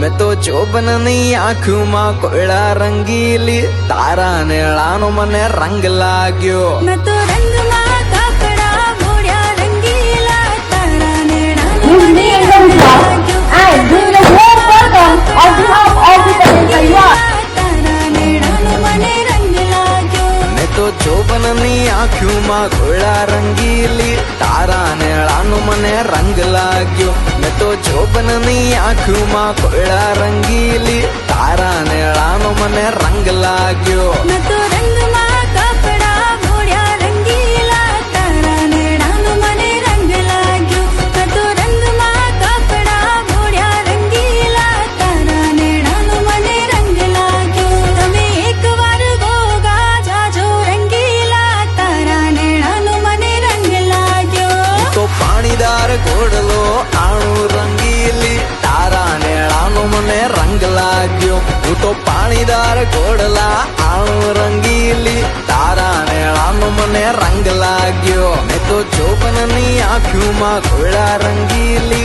मैं तो चोबननी आँखों में कोयला रंगीली तारा नेळानो मने रंग लाग्यो मैं तो रंग में कपड़ा मोड़या रंगीला तारा नेळानो मने रंग लाग्यो And doing a warm welcome on behalf of the Kalyan. तारा नेळानो मने रंग लाग्यो मैं तो चोबननी आँखों में कोयला रंगीली तारा नेळानो मने रंग लाग्यो मैं तो चोबननी आँखों में कोयला रंगीली तारा नेळानो मने रंग लाग्यो मैं तो रंग में कपड़ा मोड़या रंगीला तारा नेळानो मने रंग लाग्यो मैं तो रंग में कपड़ा मोड़या रंगीला तारा नेळानो मने रंग लाग्यो तमे एक वार गोगा जाजो रंगीला तारा नेळानो मने रंग लाग्यो तो पाणीदार घोड़लो आणु रंगीली तारा नेळानो मने रंग लाग्यो हूँ तो पाणीदार घोड़ला आणु रंगीली तारा नेळानो मने रंग लाग्यो मैं तो चोबननी आँखों में घोड़ा रंगीली